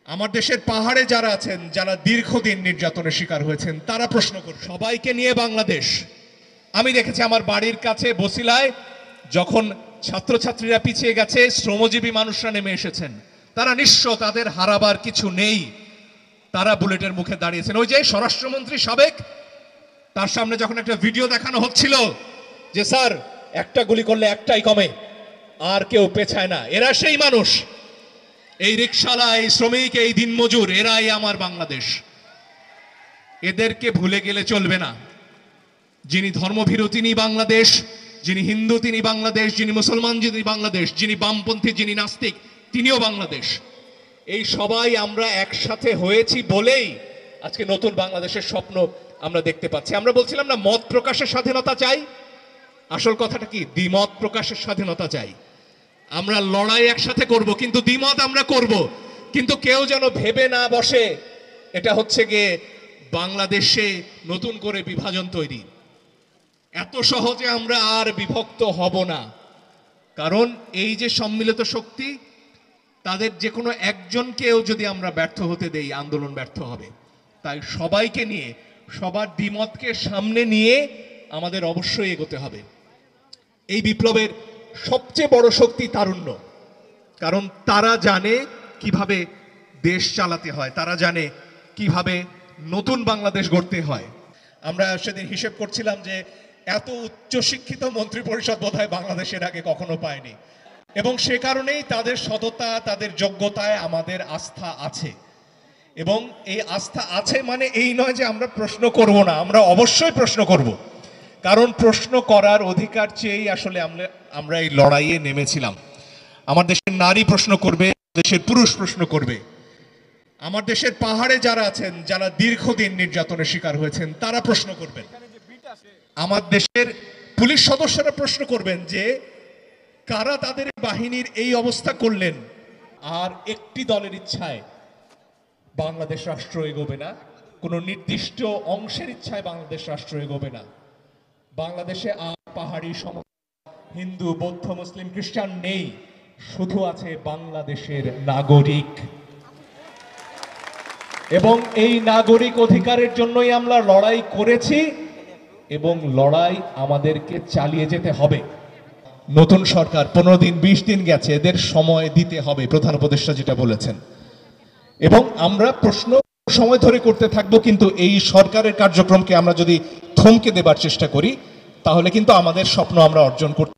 আমার দেশের পাহাড়ে যারা আছেন, যারা দীর্ঘদিন নির্যাতনের শিকার হয়েছেন, তারা প্রশ্ন করবে সবাইকে নিয়ে বাংলাদেশ। আমি দেখেছি আমার বাড়ির কাছে বসিলায় যখন ছাত্রছাত্রীরা পিছিয়ে গেছে, শ্রমজীবী মানুষরা নেমে এসেছেন, তারা নিঃস্ব, তাদের হারাবার কিছু নেই, তারা বুলেটের মুখে দাঁড়িয়েছেন। ওই যে স্বরাষ্ট্রমন্ত্রী সাবেক, তার সামনে যখন একটা ভিডিও দেখানো হচ্ছিল যে স্যার একটা গুলি করলে একটাই কমে, আর কেউ পেছায় না, এরা সেই মানুষ। এই রিকশালা, এই শ্রমিক, এই দিনমজুর, এরাই আমার বাংলাদেশ। এদেরকে ভুলে গেলে চলবে না। যিনি ধর্মভীরু তিনি বাংলাদেশ, যিনি হিন্দু তিনি বাংলাদেশ, যিনি মুসলমান যিনি বাংলাদেশ, যিনি বামপন্থী যিনি নাস্তিক তিনিও বাংলাদেশ। এই সবাই আমরা একসাথে হয়েছি বলেই আজকে নতুন বাংলাদেশের স্বপ্ন আমরা দেখতে পাচ্ছি। আমরা বলছিলাম না মত প্রকাশের স্বাধীনতা চাই, আসল কথাটা কি? দ্বিমত প্রকাশের স্বাধীনতা চাই। আমরা লড়াই একসাথে করব, কিন্তু দ্বিমত আমরা করব, কিন্তু কেউ যেন ভেবে না বসে এটা হচ্ছে গিয়ে বাংলাদেশে নতুন করে বিভাজন তৈরি। এত সহজে আমরা আর বিভক্ত হব না, কারণ এই যে সম্মিলিত শক্তি, তাদের যে কোনো একজনকেও যদি আমরা ব্যর্থ হতে দেই, আন্দোলন ব্যর্থ হবে। তাই সবাইকে নিয়ে, সবার দ্বিমতকে সামনে নিয়ে আমাদের অবশ্যই এগোতে হবে। এই বিপ্লবের সবচেয়ে বড় শক্তি তারুণ্য, কারণ তারা জানে কিভাবে দেশ চালাতে হয়, তারা জানে কিভাবে নতুন বাংলাদেশ গড়তে হয়। আমরা সেদিন হিসেব করছিলাম যে এত উচ্চশিক্ষিত মন্ত্রী পরিষদ বোধহয় বাংলাদেশের আগে কখনো পায়নি, এবং সে কারণেই তাদের সততা, তাদের যোগ্যতায় আমাদের আস্থা আছে। এবং এই আস্থা আছে মানে এই নয় যে আমরা প্রশ্ন করব না, আমরা অবশ্যই প্রশ্ন করব, কারণ প্রশ্ন করার অধিকার চেয়েই আসলে আমরা এই লড়াইয়ে নেমেছিলাম। আমার দেশের নারী প্রশ্ন করবে, দেশের পুরুষ প্রশ্ন করবে, আমার দেশের পাহাড়ে যারা আছেন, যারা দীর্ঘদিন নির্যাতনের শিকার হয়েছেন, তারা প্রশ্ন করবেন। আমার দেশের পুলিশ সদস্যরা প্রশ্ন করবেন যে কারা তাদের বাহিনীর এই অবস্থা করলেন। আর একটি দলের ইচ্ছায় বাংলাদেশ রাষ্ট্র এগোবে না, কোনো নির্দিষ্ট অংশের ইচ্ছায় বাংলাদেশ রাষ্ট্র এগোবে না। বাংলাদেশে আর পাহাড়ি হিন্দু, বৌদ্ধ, মুসলিম, খ্রিস্টান নেই, শুধু আছে বাংলাদেশের নাগরিক। এবং এই নাগরিক অধিকারের জন্যই আমরা লড়াই করেছি এবং লড়াই আমাদেরকে চালিয়ে যেতে হবে। নতুন সরকার 15 দিন 20 দিন গেছে, এদের সময় দিতে হবে, প্রধান উপদেষ্টা যেটা বলেছেন। এবং আমরা প্রশ্ন সময় ধরে করতে থাকবো, কিন্তু এই সরকারের কার্যক্রমকে আমরা যদি থমকে দেবার চেষ্টা করি, তাহলে কিন্তু আমাদের স্বপ্ন আমরা অর্জন করতে